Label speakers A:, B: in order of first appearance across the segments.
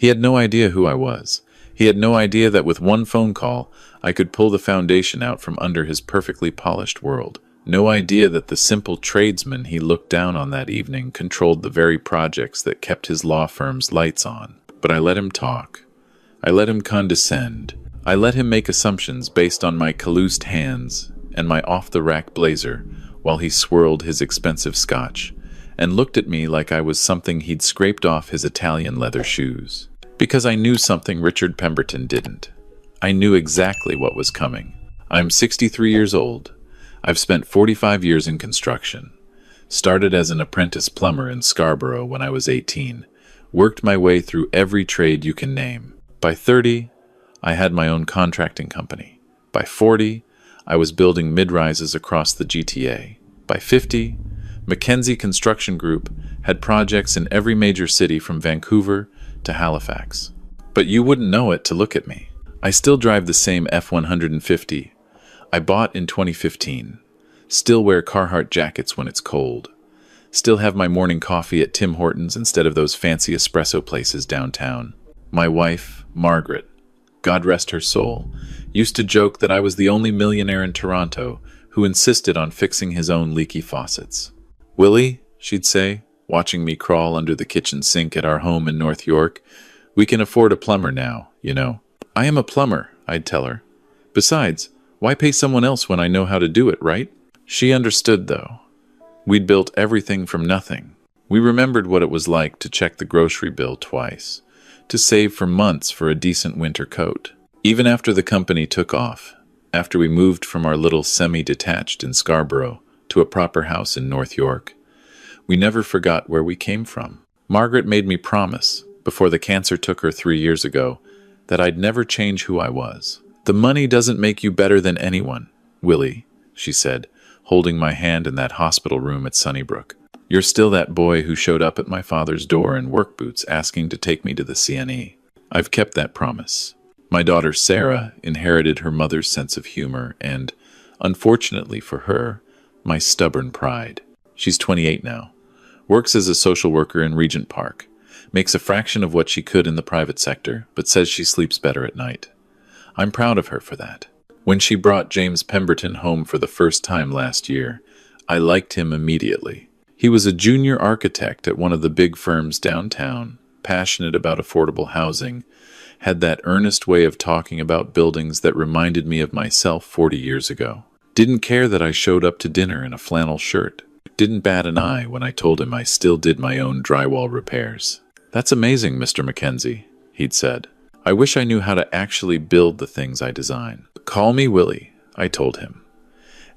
A: He had no idea who I was. He had no idea that with one phone call, I could pull the foundation out from under his perfectly polished world. No idea that the simple tradesman he looked down on that evening controlled the very projects that kept his law firm's lights on. But I let him talk. I let him condescend. I let him make assumptions based on my calloused hands and my off-the-rack blazer while he swirled his expensive scotch and looked at me like I was something he'd scraped off his Italian leather shoes. Because I knew something Richard Pemberton didn't. I knew exactly what was coming. I'm 63 years old. I've spent 45 years in construction. Started as an apprentice plumber in Scarborough when I was 18. Worked my way through every trade you can name. By 30, I had my own contracting company. By 40, I was building mid-rises across the GTA. By 50, Mackenzie Construction Group had projects in every major city from Vancouver to Halifax. But you wouldn't know it to look at me. I still drive the same F-150 I bought in 2015. Still wear Carhartt jackets when it's cold. Still have my morning coffee at Tim Hortons instead of those fancy espresso places downtown. My wife, Margaret, God rest her soul, used to joke that I was the only millionaire in Toronto who insisted on fixing his own leaky faucets. "Willie," she'd say, watching me crawl under the kitchen sink at our home in North York, "we can afford a plumber now, you know." "I am a plumber," I'd tell her. "Besides, why pay someone else when I know how to do it, right?" She understood, though. We'd built everything from nothing. We remembered what it was like to check the grocery bill twice, to save for months for a decent winter coat. Even after the company took off, after we moved from our little semi-detached in Scarborough to a proper house in North York, we never forgot where we came from. Margaret made me promise, before the cancer took her 3 years ago, that I'd never change who I was. "The money doesn't make you better than anyone, Willie," she said, holding my hand in that hospital room at Sunnybrook. "You're still that boy who showed up at my father's door in work boots asking to take me to the CNE. I've kept that promise." My daughter Sarah inherited her mother's sense of humor and, unfortunately for her, my stubborn pride. She's 28 now. Works as a social worker in Regent Park. Makes a fraction of what she could in the private sector, but says she sleeps better at night. I'm proud of her for that. When she brought James Pemberton home for the first time last year, I liked him immediately. He was a junior architect at one of the big firms downtown, passionate about affordable housing, had that earnest way of talking about buildings that reminded me of myself 40 years ago. Didn't care that I showed up to dinner in a flannel shirt. Didn't bat an eye when I told him I still did my own drywall repairs. "That's amazing, Mr. Mackenzie," he'd said. "I wish I knew how to actually build the things I design." "Call me Willie," I told him,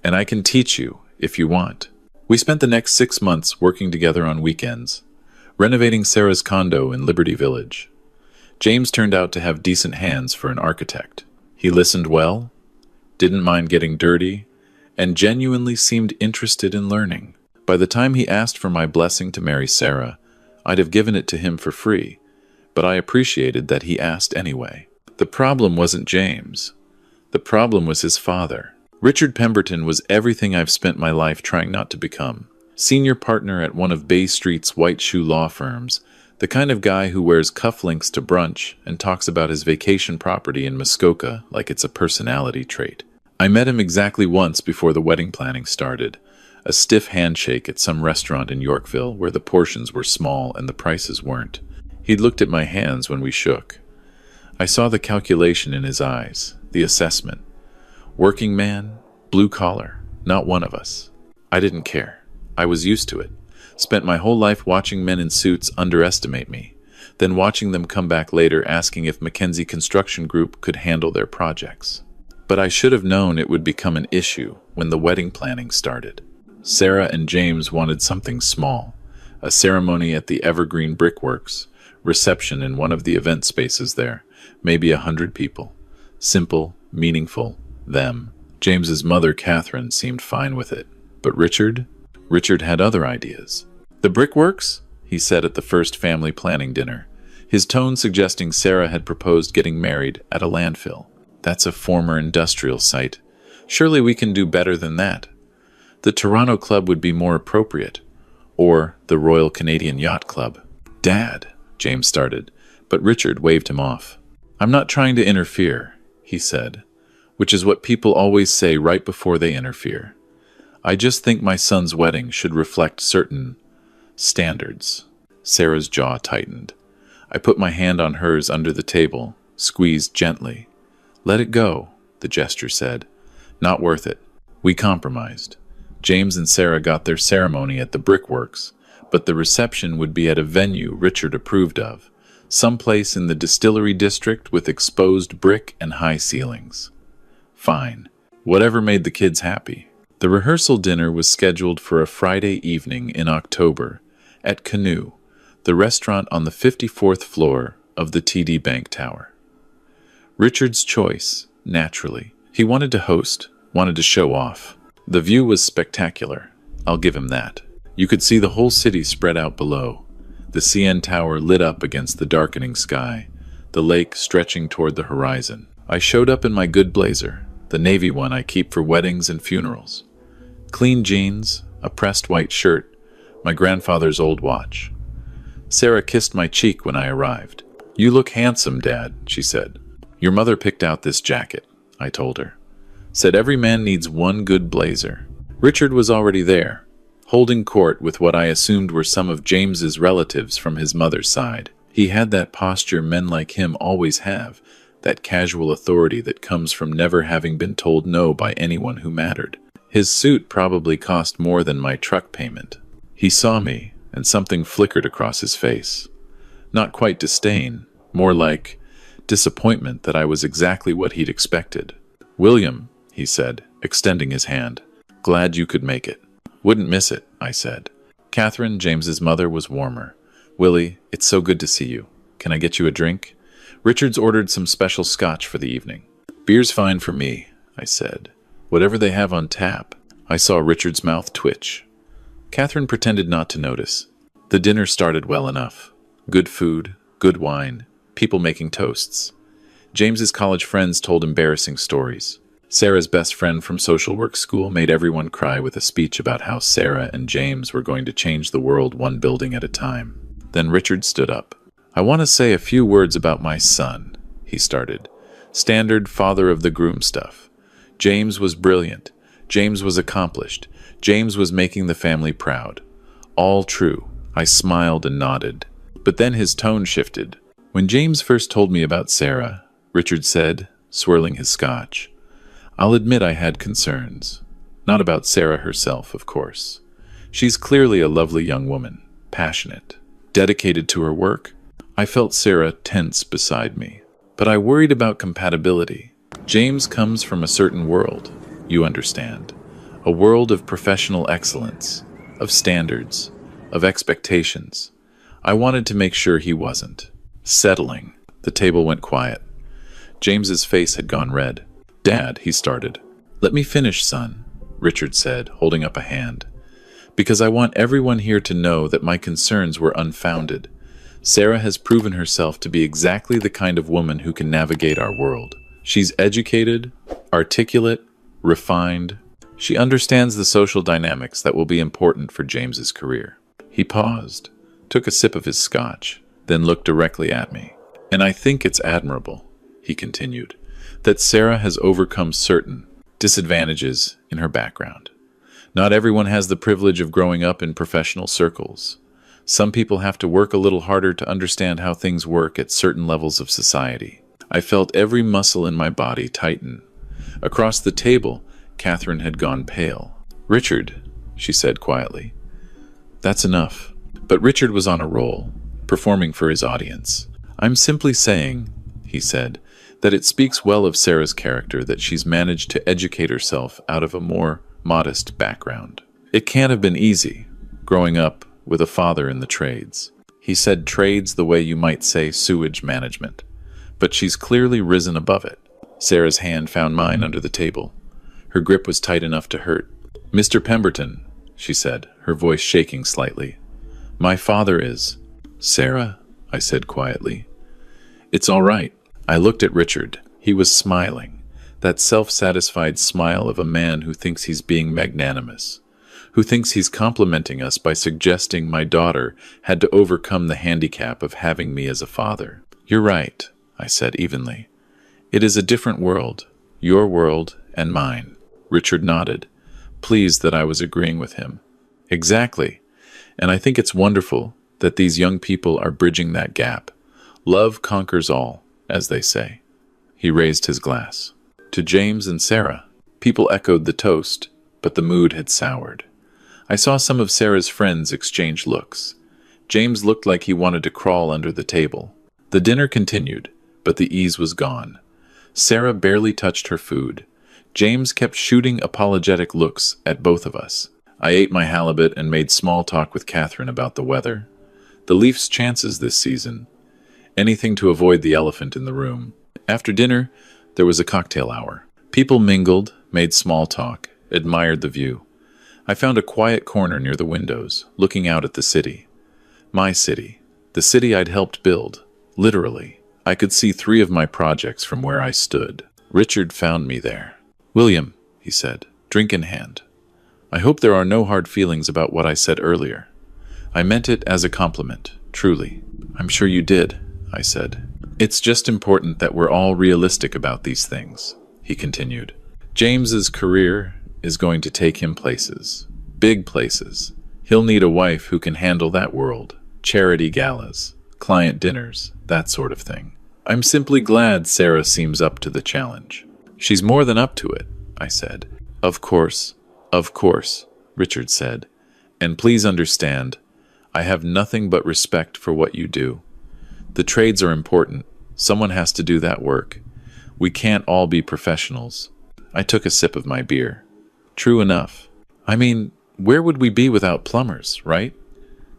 A: "and I can teach you if you want." We spent the next 6 months working together on weekends, renovating Sarah's condo in Liberty Village. James turned out to have decent hands for an architect. He listened well, didn't mind getting dirty, and genuinely seemed interested in learning. By the time he asked for my blessing to marry Sarah, I'd have given it to him for free, but I appreciated that he asked anyway. The problem wasn't James. The problem was his father. Richard Pemberton was everything I've spent my life trying not to become. Senior partner at one of Bay Street's white shoe law firms, the kind of guy who wears cufflinks to brunch and talks about his vacation property in Muskoka like it's a personality trait. I met him exactly once before the wedding planning started, a stiff handshake at some restaurant in Yorkville where the portions were small and the prices weren't. He'd looked at my hands when we shook. I saw the calculation in his eyes, the assessment. Working man, blue collar, not one of us. I didn't care. I was used to it. Spent my whole life watching men in suits underestimate me, then watching them come back later asking if Mackenzie Construction Group could handle their projects. But I should have known it would become an issue when the wedding planning started. Sarah and James wanted something small, a ceremony at the Evergreen Brickworks, reception in one of the event spaces there, maybe 100 people. Simple, meaningful, them. James's mother, Catherine, seemed fine with it. But Richard had other ideas. "The Brickworks?" he said at the first family planning dinner, his tone suggesting Sarah had proposed getting married at a landfill. "That's a former industrial site. Surely we can do better than that. The Toronto Club would be more appropriate. Or the Royal Canadian Yacht Club." "Dad," James started, But Richard waved him off. "I'm not trying to interfere," he said, which is what people always say right before they interfere. "I just think my son's wedding should reflect certain standards." Sarah's jaw tightened. I put my hand on hers under the table, squeezed gently. "Let it go," the gesture said. "Not worth it." We compromised. James and Sarah got their ceremony at the brickworks, but the reception would be at a venue Richard approved of, someplace in the distillery district with exposed brick and high ceilings. Fine. Whatever made the kids happy. The rehearsal dinner was scheduled for a Friday evening in October at Canoe, the restaurant on the 54th floor of the TD Bank Tower. Richard's choice, naturally. He wanted to host, wanted to show off. The view was spectacular. I'll give him that. You could see the whole city spread out below, the CN Tower lit up against the darkening sky, the lake stretching toward the horizon. I showed up in my good blazer, the navy one I keep for weddings and funerals. Clean jeans, a pressed white shirt, my grandfather's old watch. Sarah kissed my cheek when I arrived. "You look handsome, Dad," she said. "Your mother picked out this jacket," I told her. "Said every man needs one good blazer." Richard was already there, holding court with what I assumed were some of James's relatives from his mother's side. He had that posture men like him always have, that casual authority that comes from never having been told no by anyone who mattered. His suit probably cost more than my truck payment. He saw me, and something flickered across his face. Not quite disdain, more like disappointment that I was exactly what he'd expected. "William," he said, extending his hand. "Glad you could make it." "Wouldn't miss it," I said. Catherine, James's mother, was warmer. "Willie, it's so good to see you. Can I get you a drink?" Richard's ordered some special scotch for the evening. "Beer's fine for me," I said. "Whatever they have on tap." I saw Richard's mouth twitch. Catherine pretended not to notice. The dinner started well enough. Good food, good wine, people making toasts. James's college friends told embarrassing stories. Sarah's best friend from social work school made everyone cry with a speech about how Sarah and James were going to change the world one building at a time. Then Richard stood up. "I want to say a few words about my son," he started. Standard father of the groom stuff. James was brilliant. James was accomplished. James was making the family proud. All true. I smiled and nodded. But then his tone shifted. "When James first told me about Sarah," Richard said, swirling his scotch, "I'll admit I had concerns. Not about Sarah herself, of course. She's clearly a lovely young woman, passionate, dedicated to her work. I felt Sarah tense beside me. But I worried about compatibility. James comes from a certain world, you understand. A world of professional excellence, of standards, of expectations. I wanted to make sure he wasn't. Settling." The table went quiet. James's face had gone red. "Dad," he started. "Let me finish, son," Richard said, holding up a hand. "Because I want everyone here to know that my concerns were unfounded. Sarah has proven herself to be exactly the kind of woman who can navigate our world. She's educated, articulate, refined. She understands the social dynamics that will be important for James's career." He paused, took a sip of his scotch, then looked directly at me. "And I think it's admirable," he continued, "that Sarah has overcome certain disadvantages in her background. Not everyone has the privilege of growing up in professional circles. Some people have to work a little harder to understand how things work at certain levels of society." I felt every muscle in my body tighten. Across the table, Catherine had gone pale. "Richard," she said quietly. "That's enough." But Richard was on a roll, performing for his audience. "I'm simply saying," he said, "that it speaks well of Sarah's character that she's managed to educate herself out of a more modest background. It can't have been easy, growing up with a father in the trades." He said trades the way you might say sewage management. "But she's clearly risen above it." Sarah's hand found mine under the table. Her grip was tight enough to hurt. "Mr. Pemberton," she said, her voice shaking slightly. "My father is—" "Sarah," I said quietly. "It's all right." I looked at Richard. He was smiling, that self-satisfied smile of a man who thinks he's being magnanimous, who thinks he's complimenting us by suggesting my daughter had to overcome the handicap of having me as a father. You're right, I said evenly. It is a different world, your world and mine. Richard nodded, pleased that I was agreeing with him. Exactly, and I think it's wonderful that these young people are bridging that gap. Love conquers all, as they say. He raised his glass. To James and Sarah. People echoed the toast, but the mood had soured. I saw some of Sarah's friends exchange looks. James looked like he wanted to crawl under the table. The dinner continued, but the ease was gone. Sarah barely touched her food. James kept shooting apologetic looks at both of us. I ate my halibut and made small talk with Catherine about the weather. The Leafs' chances this season. Anything to avoid the elephant in the room. After dinner, there was a cocktail hour. People mingled, made small talk, admired the view. I found a quiet corner near the windows, looking out at the city. My city. The city I'd helped build. Literally. I could see 3 of my projects from where I stood. Richard found me there. William, he said, drink in hand. I hope there are no hard feelings about what I said earlier. I meant it as a compliment, truly. I'm sure you did, I said. It's just important that we're all realistic about these things, he continued. James's career is going to take him places. Big places. He'll need a wife who can handle that world. Charity galas, client dinners, that sort of thing. I'm simply glad Sarah seems up to the challenge. She's more than up to it, I said. Of course, Richard said. And please understand, I have nothing but respect for what you do. The trades are important. Someone has to do that work. We can't all be professionals. I took a sip of my beer. True enough. I mean, where would we be without plumbers, right?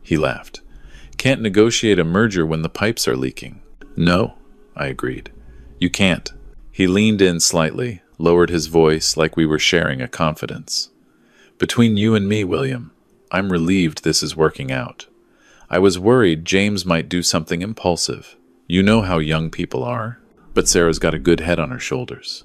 A: He laughed. Can't negotiate a merger when the pipes are leaking. No, I agreed. You can't. He leaned in slightly, lowered his voice like we were sharing a confidence. Between you and me, William, I'm relieved this is working out. I was worried James might do something impulsive. You know how young people are. But Sarah's got a good head on her shoulders.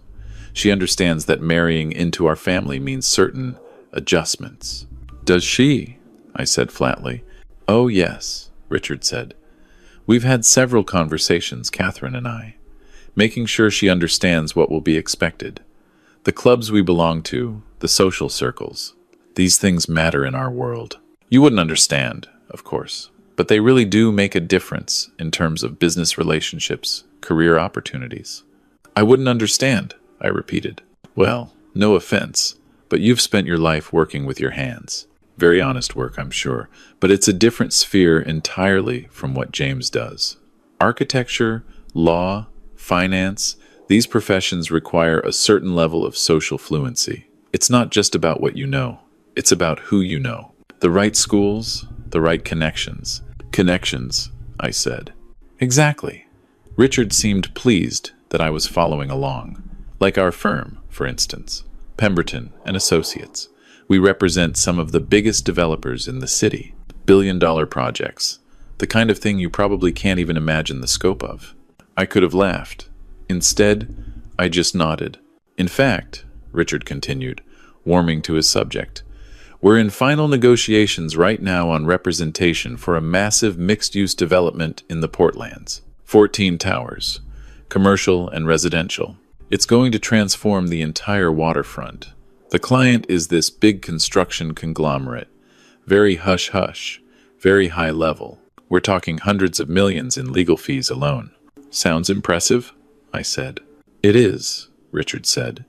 A: She understands that marrying into our family means certain adjustments. Does she? I said flatly. Oh, yes, Richard said. We've had several conversations, Catherine and I, making sure she understands what will be expected. The clubs we belong to, the social circles, these things matter in our world. You wouldn't understand, of course, but they really do make a difference in terms of business relationships, career opportunities. I wouldn't understand, I repeated. Well, no offense, but you've spent your life working with your hands. Very honest work, I'm sure, but it's a different sphere entirely from what James does. Architecture, law, finance, these professions require a certain level of social fluency. It's not just about what you know, it's about who you know. The right schools, the right connections. Connections, I said. Exactly. Richard seemed pleased that I was following along. Like our firm, for instance, Pemberton and Associates. We represent some of the biggest developers in the city, billion-dollar projects, the kind of thing you probably can't even imagine the scope of. I could have laughed. Instead, I just nodded. In fact, Richard continued, warming to his subject, we're in final negotiations right now on representation for a massive mixed-use development in the Portlands. 14 towers, commercial and residential. It's going to transform the entire waterfront. The client is this big construction conglomerate. Very hush-hush, very high level. We're talking hundreds of millions in legal fees alone. Sounds impressive? I said. It is, Richard said.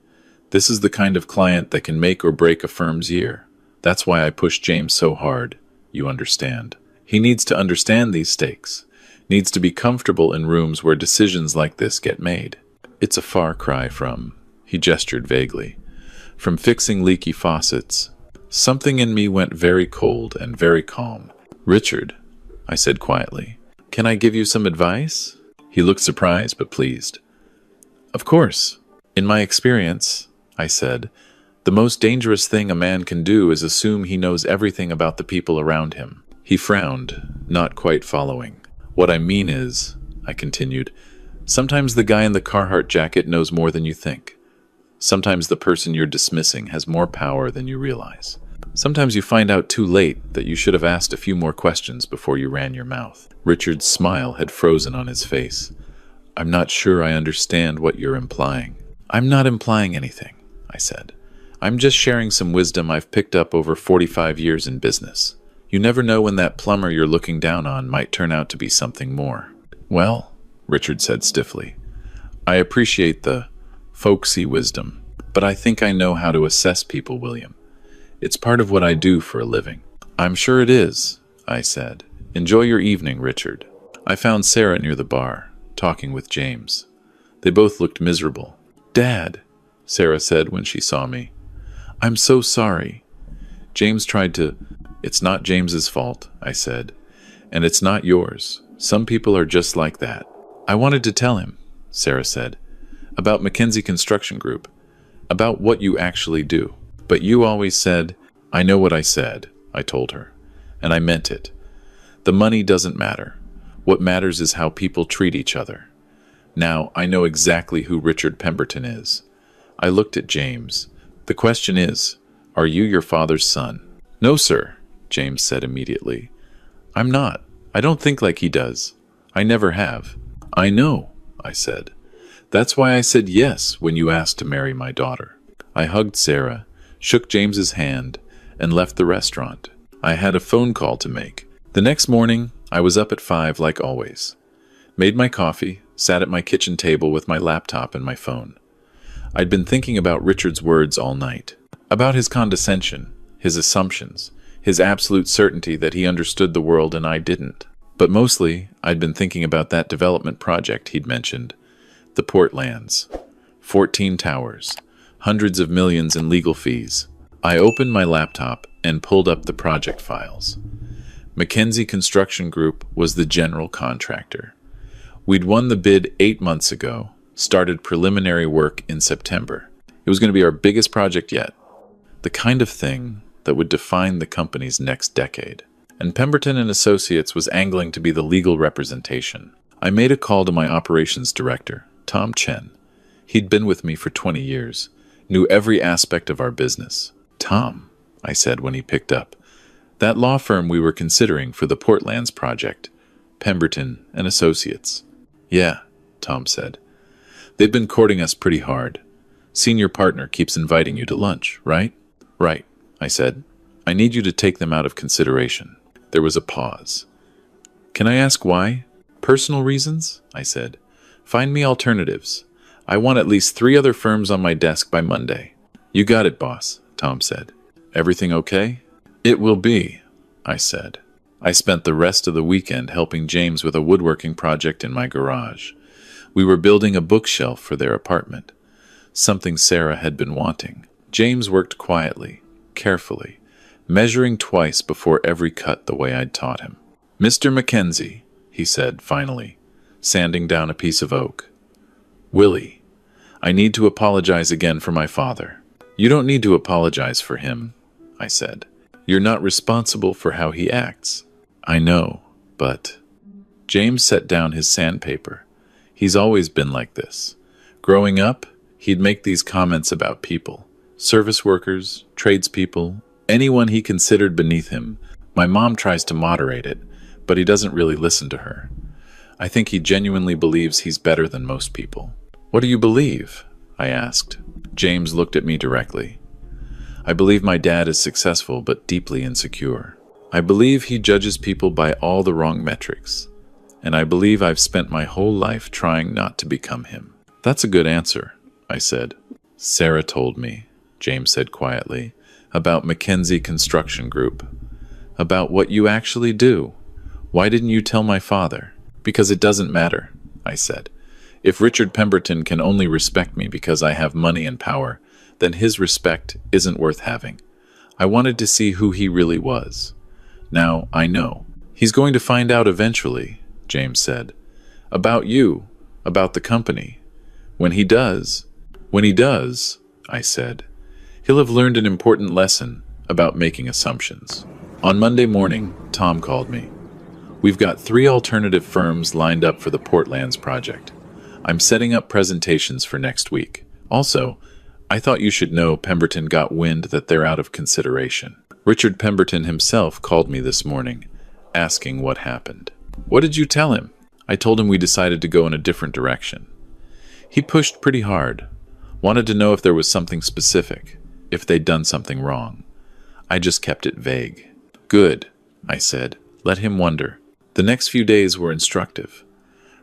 A: This is the kind of client that can make or break a firm's year. That's why I push James so hard, you understand. He needs to understand these stakes, needs to be comfortable in rooms where decisions like this get made. It's a far cry from, he gestured vaguely, from fixing leaky faucets. Something in me went very cold and very calm. Richard, I said quietly, can I give you some advice? He looked surprised but pleased. Of course. In my experience, I said, the most dangerous thing a man can do is assume he knows everything about the people around him. He frowned, not quite following. What I mean is, I continued, sometimes the guy in the Carhartt jacket knows more than you think. Sometimes the person you're dismissing has more power than you realize. Sometimes you find out too late that you should have asked a few more questions before you ran your mouth. Richard's smile had frozen on his face. I'm not sure I understand what you're implying. I'm not implying anything, I said. I'm just sharing some wisdom I've picked up over 45 years in business. You never know when that plumber you're looking down on might turn out to be something more. Well, Richard said stiffly, I appreciate the folksy wisdom, but I think I know how to assess people, William. It's part of what I do for a living. I'm sure it is, I said. Enjoy your evening, Richard. I found Sarah near the bar, talking with James. They both looked miserable. Dad, Sarah said when she saw me. I'm so sorry. James tried to... It's not James's fault, I said. And it's not yours. Some people are just like that. I wanted to tell him, Sarah said, about Mackenzie Construction Group, about what you actually do. But you always said, I know what I said, I told her. And I meant it. The money doesn't matter. What matters is how people treat each other. Now, I know exactly who Richard Pemberton is. I looked at James. The question is, are you your father's son? No, sir, James said immediately. I'm not. I don't think like he does. I never have. I know, I said. That's why I said yes when you asked to marry my daughter. I hugged Sarah, shook James's hand, and left the restaurant. I had a phone call to make. The next morning, I was up at 5 like always. Made my coffee, sat at my kitchen table with my laptop and my phone. I'd been thinking about Richard's words all night, about his condescension, his assumptions, his absolute certainty that he understood the world and I didn't. But mostly, I'd been thinking about that development project he'd mentioned, the Portlands. 14 towers, hundreds of millions in legal fees. I opened my laptop and pulled up the project files. Mackenzie Construction Group was the general contractor. We'd won the bid 8 months ago, started preliminary work in September. It was going to be our biggest project yet, the kind of thing that would define the company's next decade. And Pemberton and Associates was angling to be the legal representation. I made a call to my operations director, Tom Chen. He'd been with me for 20 years, knew every aspect of our business. Tom, I said when he picked up, that law firm we were considering for the Portlands project, Pemberton and Associates. Yeah, Tom said. They've been courting us pretty hard. Senior partner keeps inviting you to lunch, right? Right, I said. I need you to take them out of consideration. There was a pause. Can I ask why? Personal reasons? I said. Find me alternatives. I want at least 3 other firms on my desk by Monday. You got it, boss, Tom said. Everything okay? It will be, I said. I spent the rest of the weekend helping James with a woodworking project in my garage. We were building a bookshelf for their apartment, something Sarah had been wanting. James worked quietly, carefully, measuring twice before every cut the way I'd taught him. Mr. Mackenzie, he said finally, sanding down a piece of oak. Willie, I need to apologize again for my father. You don't need to apologize for him, I said. You're not responsible for how he acts. I know, but... James set down his sandpaper. He's always been like this. Growing up, he'd make these comments about people. Service workers, tradespeople, anyone he considered beneath him. My mom tries to moderate it, but he doesn't really listen to her. I think he genuinely believes he's better than most people. What do you believe? I asked. James looked at me directly. I believe my dad is successful but deeply insecure. I believe he judges people by all the wrong metrics. And I believe I've spent my whole life trying not to become him. That's a good answer, I said. Sarah told me, James said quietly, about Mackenzie Construction Group. About what you actually do. Why didn't you tell my father? Because it doesn't matter, I said. If Richard Pemberton can only respect me because I have money and power, then his respect isn't worth having. I wanted to see who he really was. Now I know. He's going to find out eventually, James said. About you, about the company. When he does, I said, he'll have learned an important lesson about making assumptions. On Monday morning, Tom called me. We've got 3 alternative firms lined up for the Portlands project. I'm setting up presentations for next week. Also, I thought you should know Pemberton got wind that they're out of consideration. Richard Pemberton himself called me this morning, asking what happened. What did you tell him? I told him we decided to go in a different direction. He pushed pretty hard, wanted to know if there was something specific, if they'd done something wrong. I just kept it vague. Good, I said. Let him wonder. The next few days were instructive.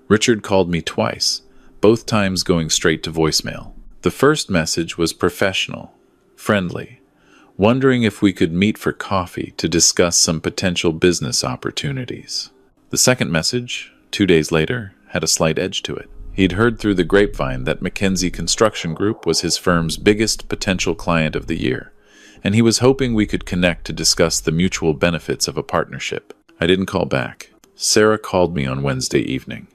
A: Richard called me twice, both times going straight to voicemail. The first message was professional, friendly, wondering if we could meet for coffee to discuss some potential business opportunities. The second message, 2 days later, had a slight edge to it. He'd heard through the grapevine that Mackenzie Construction Group was his firm's biggest potential client of the year, and he was hoping we could connect to discuss the mutual benefits of a partnership. I didn't call back. Sarah called me on Wednesday evening.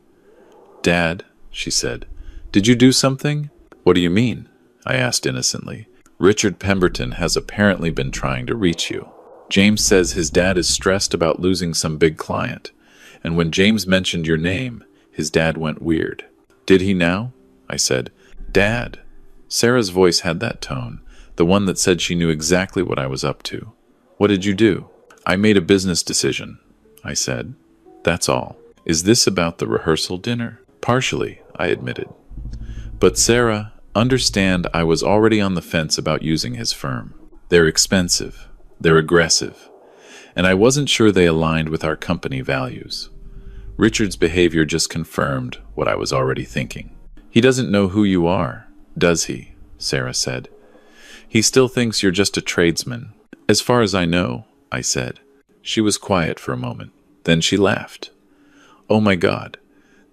A: "Dad," she said, "did you do something?" "What do you mean?" I asked innocently. "Richard Pemberton has apparently been trying to reach you. James says his dad is stressed about losing some big client, and when James mentioned your name, his dad went weird." "Did he now?" I said. "Dad." Sarah's voice had that tone, the one that said she knew exactly what I was up to. "What did you do?" "I made a business decision," I said. "That's all." "Is this about the rehearsal dinner?" "Partially," I admitted. "But Sarah, understand I was already on the fence about using his firm. They're expensive, they're aggressive, and I wasn't sure they aligned with our company values. Richard's behavior just confirmed what I was already thinking." "He doesn't know who you are, does he?" Sarah said. "He still thinks you're just a tradesman." "As far as I know," I said. She was quiet for a moment. Then she laughed. "Oh my God,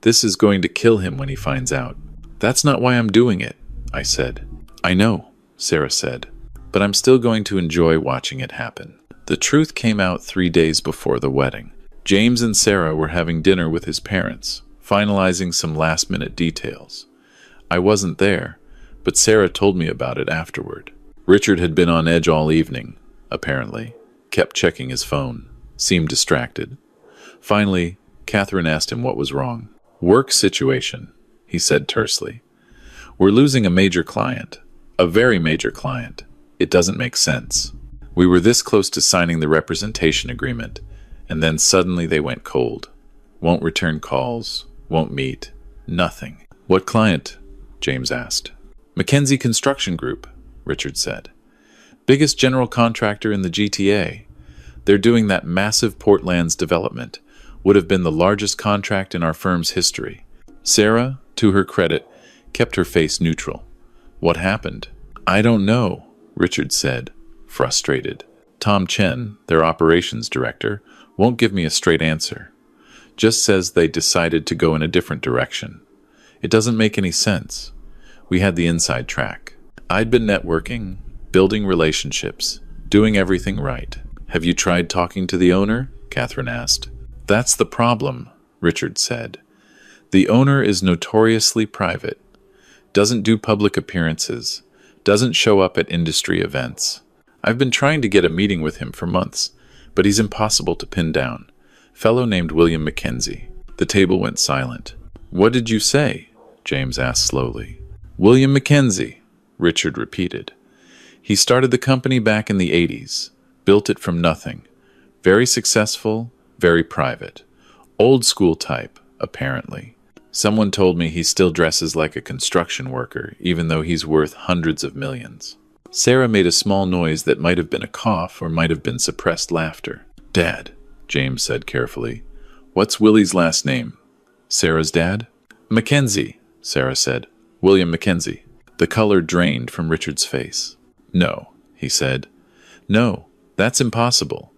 A: this is going to kill him when he finds out." "That's not why I'm doing it," I said. "I know," Sarah said, "but I'm still going to enjoy watching it happen." The truth came out 3 days before the wedding. James and Sarah were having dinner with his parents, finalizing some last-minute details. I wasn't there, but Sarah told me about it afterward. Richard had been on edge all evening, apparently, kept checking his phone, seemed distracted. Finally, Catherine asked him what was wrong. "Work situation," he said tersely. "We're losing a major client, a very major client. It doesn't make sense. We were this close to signing the representation agreement, and then suddenly they went cold. Won't return calls, won't meet, nothing." "What client?" James asked. "Mackenzie Construction Group," Richard said. "Biggest general contractor in the GTA. They're doing that massive Portlands development. Would have been the largest contract in our firm's history." Sarah, to her credit, kept her face neutral. "What happened?" "I don't know," Richard said, frustrated. "Tom Chen, their operations director, won't give me a straight answer. Just says they decided to go in a different direction. It doesn't make any sense. We had the inside track. I'd been networking, building relationships, doing everything right." "Have you tried talking to the owner?" Catherine asked. "That's the problem," Richard said. "The owner is notoriously private, doesn't do public appearances, doesn't show up at industry events. I've been trying to get a meeting with him for months, but he's impossible to pin down. Fellow named William Mackenzie." The table went silent. "What did you say?" James asked slowly. "William Mackenzie," Richard repeated. "He started the company back in the 80s, built it from nothing. Very successful, very private. Old school type, apparently. Someone told me he still dresses like a construction worker, even though he's worth hundreds of millions." Sarah made a small noise that might have been a cough or might have been suppressed laughter. "Dad," James said carefully. "What's Willie's last name?" "Sarah's dad?" "Mackenzie," Sarah said. "William Mackenzie." The color drained from Richard's face. "No," he said. "No, that's impossible.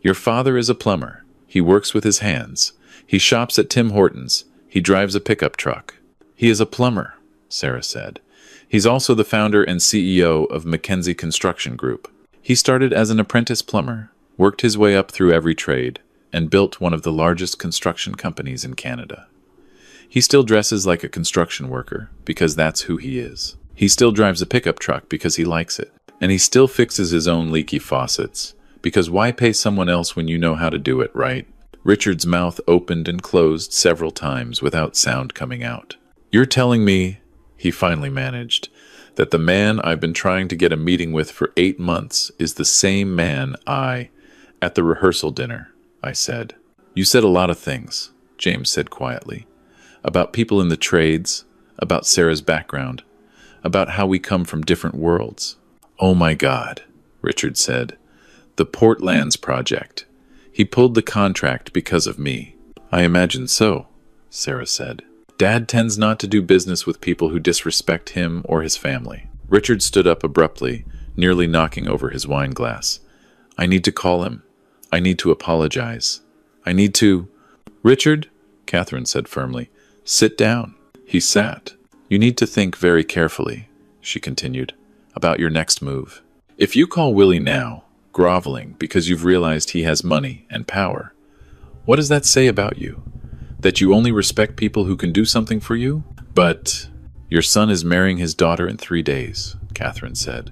A: Your father is a plumber. He works with his hands. He shops at Tim Hortons. He drives a pickup truck." "He is a plumber," Sarah said. "He's also the founder and CEO of Mackenzie Construction Group. He started as an apprentice plumber, worked his way up through every trade, and built one of the largest construction companies in Canada. He still dresses like a construction worker because that's who he is. He still drives a pickup truck because he likes it. And he still fixes his own leaky faucets, because why pay someone else when you know how to do it, right?" Richard's mouth opened and closed several times without sound coming out. "You're telling me," he finally managed, That the man I've been trying to get a meeting with for 8 months is the same man at the rehearsal dinner, I said. You said a lot of things, James said quietly. About people in the trades, about Sarah's background, about how we come from different worlds. Oh my God, Richard said. The Portlands project. He pulled the contract because of me. I imagine so, Sarah said. Dad tends not to do business with people who disrespect him or his family. Richard stood up abruptly, nearly knocking over his wine glass. I need to call him. I need to apologize. I need to... Richard, Catherine said firmly, sit down. He sat. You need to think very carefully, she continued, about your next move. If you call Willie now, groveling because you've realized he has money and power, what does that say about you? That you only respect people who can do something for you? But your son is marrying his daughter in 3 days, Catherine said,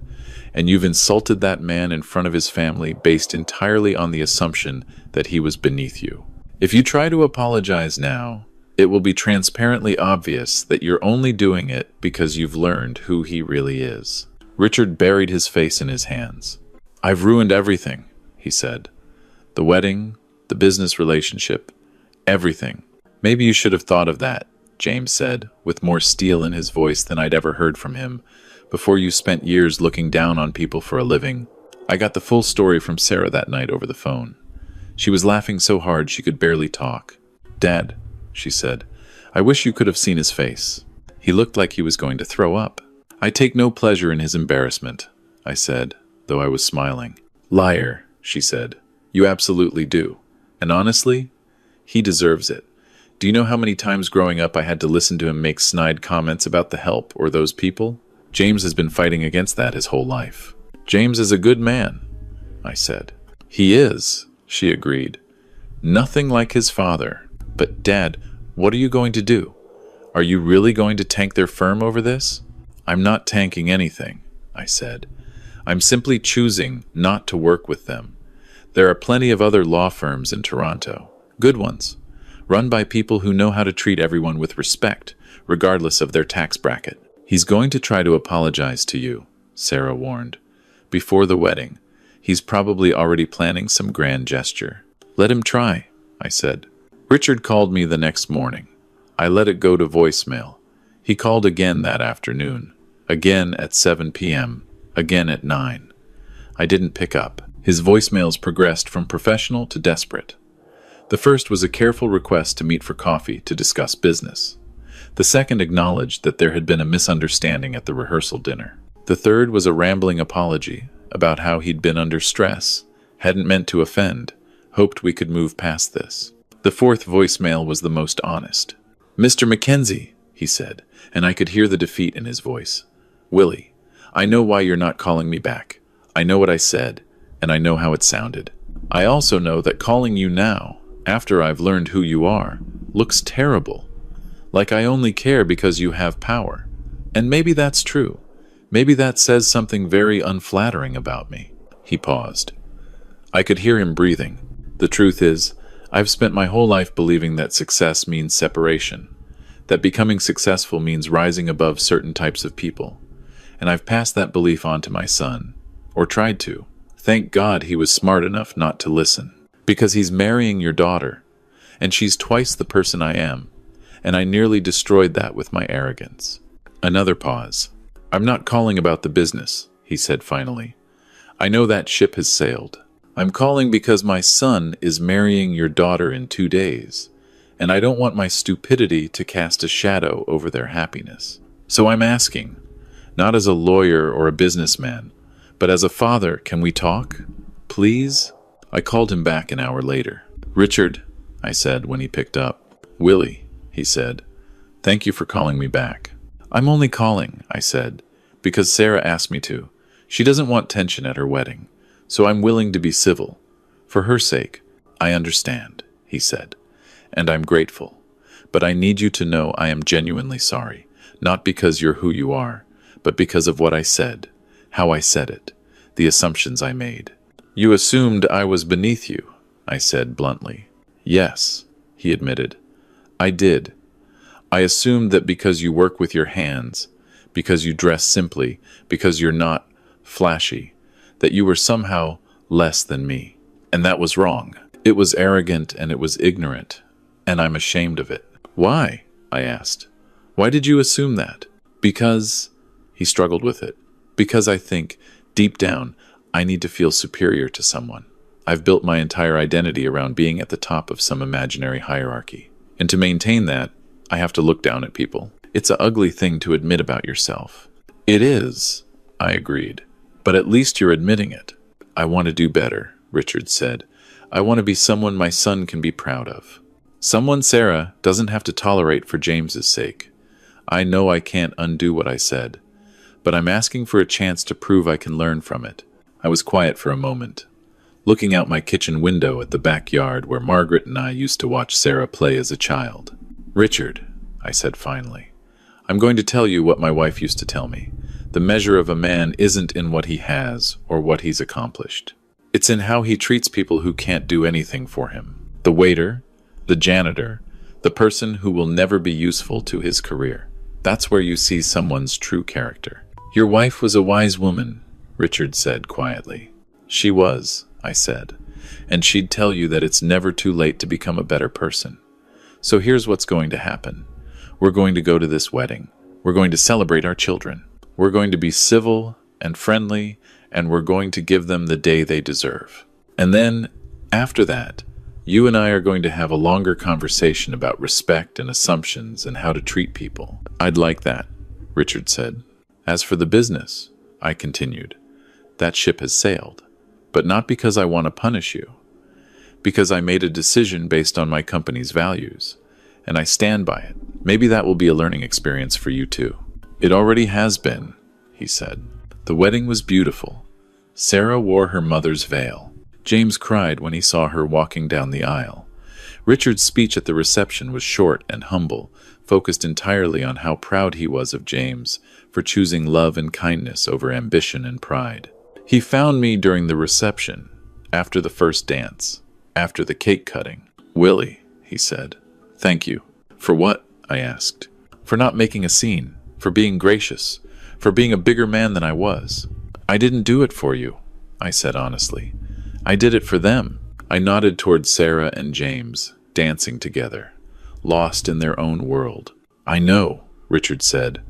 A: and you've insulted that man in front of his family based entirely on the assumption that he was beneath you. If you try to apologize now, it will be transparently obvious that you're only doing it because you've learned who he really is. Richard buried his face in his hands. I've ruined everything, he said. The wedding, the business relationship, everything. Maybe you should have thought of that, James said, with more steel in his voice than I'd ever heard from him, before you spent years looking down on people for a living. I got the full story from Sarah that night over the phone. She was laughing so hard she could barely talk. Dad, she said, I wish you could have seen his face. He looked like he was going to throw up. I take no pleasure in his embarrassment, I said, though I was smiling. Liar, she said. You absolutely do. And honestly, he deserves it. Do you know how many times growing up I had to listen to him make snide comments about the help or those people? James has been fighting against that his whole life. James is a good man, I said. He is, she agreed. Nothing like his father. But, Dad, what are you going to do? Are you really going to tank their firm over this? I'm not tanking anything, I said. I'm simply choosing not to work with them. There are plenty of other law firms in Toronto. Good ones. Run by people who know how to treat everyone with respect, regardless of their tax bracket. He's going to try to apologize to you, Sarah warned. Before the wedding, he's probably already planning some grand gesture. Let him try, I said. Richard called me the next morning. I let it go to voicemail. He called again that afternoon, again at 7 p.m., again at 9. I didn't pick up. His voicemails progressed from professional to desperate. The first was a careful request to meet for coffee to discuss business. The second acknowledged that there had been a misunderstanding at the rehearsal dinner. The third was a rambling apology about how he'd been under stress, hadn't meant to offend, hoped we could move past this. The fourth voicemail was the most honest. Mr. Mackenzie, he said, and I could hear the defeat in his voice. Willie, I know why you're not calling me back. I know what I said, and I know how it sounded. I also know that calling you now, after I've learned who you are, looks terrible. Like I only care because you have power. And maybe that's true. Maybe that says something very unflattering about me. He paused. I could hear him breathing. The truth is, I've spent my whole life believing that success means separation, that becoming successful means rising above certain types of people. And I've passed that belief on to my son, or tried to. Thank God he was smart enough not to listen. Because he's marrying your daughter, and she's twice the person I am, and I nearly destroyed that with my arrogance. Another pause. I'm not calling about the business, he said finally. I know that ship has sailed. I'm calling because my son is marrying your daughter in 2 days, and I don't want my stupidity to cast a shadow over their happiness. So I'm asking, not as a lawyer or a businessman, but as a father, can we talk? Please? I called him back an hour later. Richard, I said when he picked up. Willie, he said. Thank you for calling me back. I'm only calling, I said, because Sarah asked me to. She doesn't want tension at her wedding, so I'm willing to be civil. For her sake, I understand, he said, and I'm grateful. But I need you to know I am genuinely sorry, not because you're who you are, but because of what I said, how I said it, the assumptions I made. You assumed I was beneath you, I said bluntly. Yes, he admitted. I did. I assumed that because you work with your hands, because you dress simply, because you're not flashy, that you were somehow less than me. And that was wrong. It was arrogant and it was ignorant, and I'm ashamed of it. Why? I asked. Why did you assume that? Because, he struggled with it, because I think, deep down, I need to feel superior to someone. I've built my entire identity around being at the top of some imaginary hierarchy. And to maintain that, I have to look down at people. It's an ugly thing to admit about yourself. It is, I agreed. But at least you're admitting it. I want to do better, Richard said. I want to be someone my son can be proud of. Someone Sarah doesn't have to tolerate for James's sake. I know I can't undo what I said, but I'm asking for a chance to prove I can learn from it. I was quiet for a moment, looking out my kitchen window at the backyard where Margaret and I used to watch Sarah play as a child. Richard, I said finally, I'm going to tell you what my wife used to tell me. The measure of a man isn't in what he has or what he's accomplished. It's in how he treats people who can't do anything for him. The waiter, the janitor, the person who will never be useful to his career. That's where you see someone's true character. Your wife was a wise woman, Richard said quietly. She was, I said, and she'd tell you that it's never too late to become a better person. So here's what's going to happen. We're going to go to this wedding. We're going to celebrate our children. We're going to be civil and friendly, and we're going to give them the day they deserve. And then, after that, you and I are going to have a longer conversation about respect and assumptions and how to treat people. I'd like that, Richard said. As for the business, I continued, that ship has sailed. But not because I want to punish you. Because I made a decision based on my company's values, and I stand by it. Maybe that will be a learning experience for you too. It already has been, he said. The wedding was beautiful. Sarah wore her mother's veil. James cried when he saw her walking down the aisle. Richard's speech at the reception was short and humble, focused entirely on how proud he was of James for choosing love and kindness over ambition and pride. He found me during the reception, after the first dance, after the cake cutting. Willie, he said. Thank you. For what? I asked. For not making a scene, for being gracious, for being a bigger man than I was. I didn't do it for you, I said honestly. I did it for them. I nodded toward Sarah and James, dancing together, lost in their own world. I know, Richard said,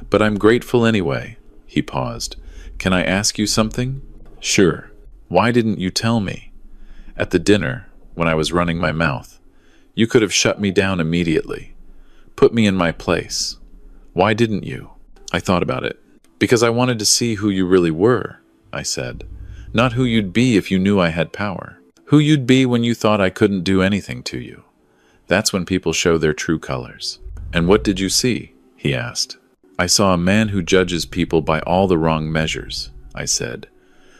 A: but I'm grateful anyway. He paused. Can I ask you something? Sure. Why didn't you tell me? At the dinner, when I was running my mouth, you could have shut me down immediately, put me in my place. Why didn't you? I thought about it. Because I wanted to see who you really were, I said. Not who you'd be if you knew I had power. Who you'd be when you thought I couldn't do anything to you. That's when people show their true colors. And what did you see? He asked. I saw a man who judges people by all the wrong measures, I said.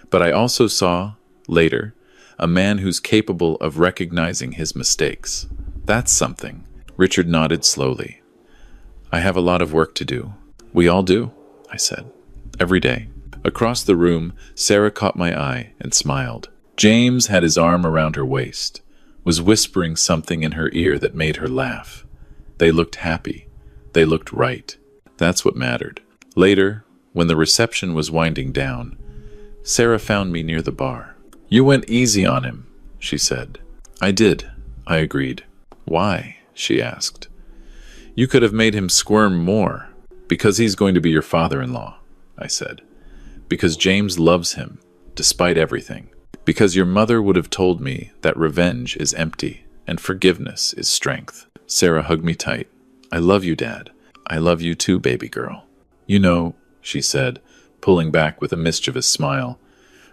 A: But I also saw, later, a man who's capable of recognizing his mistakes. That's something. Richard nodded slowly. I have a lot of work to do. We all do, I said. Every day. Across the room, Sarah caught my eye and smiled. James had his arm around her waist, was whispering something in her ear that made her laugh. They looked happy. They looked right. That's what mattered. Later, when the reception was winding down, Sarah found me near the bar. You went easy on him, she said. I did, I agreed. Why? She asked. You could have made him squirm more. Because he's going to be your father-in-law, I said. Because James loves him, despite everything. Because your mother would have told me that revenge is empty and forgiveness is strength. Sarah hugged me tight. I love you, Dad. I love you too, baby girl. You know, she said, pulling back with a mischievous smile,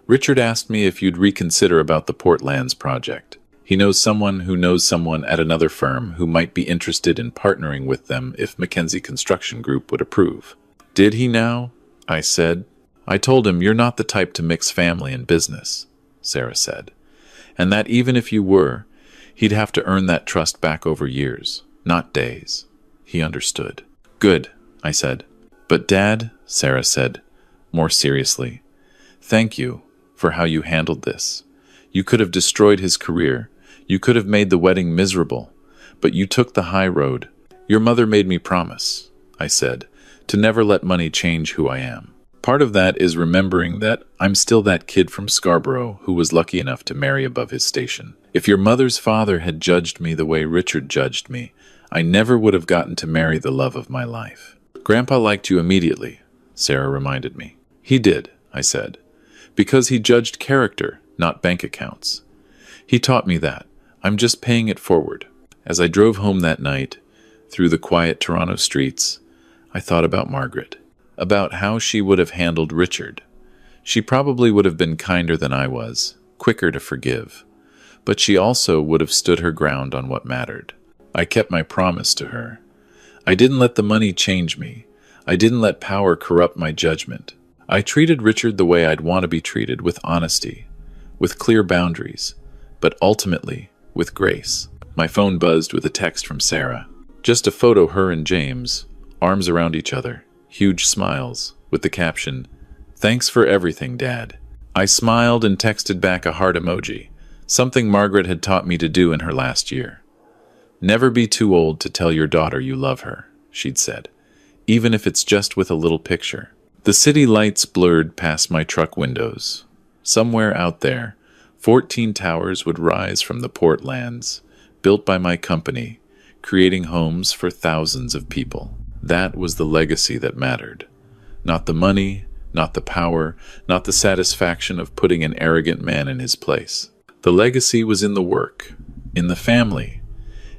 A: Richard asked me if you'd reconsider about the Port Lands project. He knows someone who knows someone at another firm who might be interested in partnering with them if Mackenzie Construction Group would approve. Did he now? I said. I told him you're not the type to mix family and business, Sarah said, and that even if you were, he'd have to earn that trust back over years, not days. He understood. Good, I said. But Dad, Sarah said, more seriously, thank you for how you handled this. You could have destroyed his career. You could have made the wedding miserable, but you took the high road. Your mother made me promise, I said, to never let money change who I am. Part of that is remembering that I'm still that kid from Scarborough who was lucky enough to marry above his station. If your mother's father had judged me the way Richard judged me, I never would have gotten to marry the love of my life. Grandpa liked you immediately, Sarah reminded me. He did, I said, because he judged character, not bank accounts. He taught me that. I'm just paying it forward. As I drove home that night, through the quiet Toronto streets, I thought about Margaret, about how she would have handled Richard. She probably would have been kinder than I was, quicker to forgive, but she also would have stood her ground on what mattered. I kept my promise to her. I didn't let the money change me. I didn't let power corrupt my judgment. I treated Richard the way I'd want to be treated, with honesty, with clear boundaries, but ultimately with grace. My phone buzzed with a text from Sarah. Just a photo, her and James, arms around each other, huge smiles, with the caption, "Thanks for everything, Dad." I smiled and texted back a heart emoji, something Margaret had taught me to do in her last year. "Never be too old to tell your daughter you love her," she'd said, "even if it's just with a little picture." The city lights blurred past my truck windows. Somewhere out there, 14 towers would rise from the port lands, built by my company, creating homes for thousands of people. That was the legacy that mattered. Not the money, not the power, not the satisfaction of putting an arrogant man in his place. The legacy was in the work, in the family,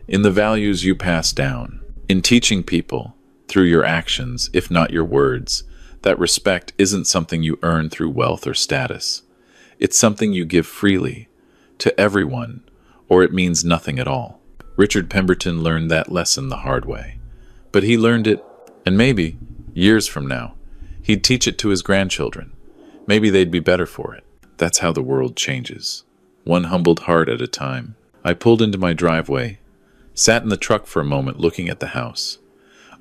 A: in the values you pass down, in teaching people, through your actions, if not your words, that respect isn't something you earn through wealth or status. It's something you give freely, to everyone, or it means nothing at all. Richard Pemberton learned that lesson the hard way. But he learned it, and maybe, years from now, he'd teach it to his grandchildren. Maybe they'd be better for it. That's how the world changes, one humbled heart at a time. I pulled into my driveway, sat in the truck for a moment looking at the house.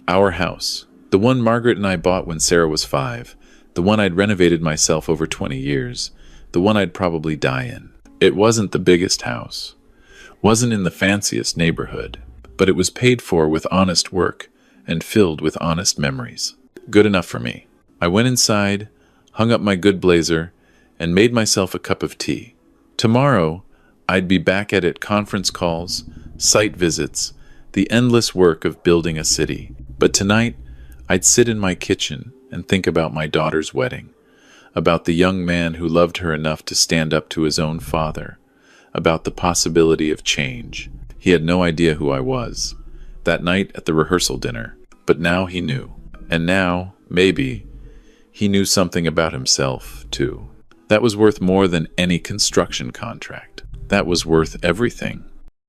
A: Our house, the one Margaret and I bought when Sarah was 5, the one I'd renovated myself over 20 years, the one I'd probably die in. It wasn't the biggest house, wasn't in the fanciest neighborhood, but it was paid for with honest work and filled with honest memories. Good enough for me. I went inside, hung up my good blazer, and made myself a cup of tea. Tomorrow, I'd be back at it, conference calls, site visits, the endless work of building a city. But tonight, I'd sit in my kitchen and think about my daughter's wedding, about the young man who loved her enough to stand up to his own father, about the possibility of change. He had no idea who I was that night at the rehearsal dinner, but now he knew. And now, maybe, he knew something about himself, too. That was worth more than any construction contract. That was worth everything.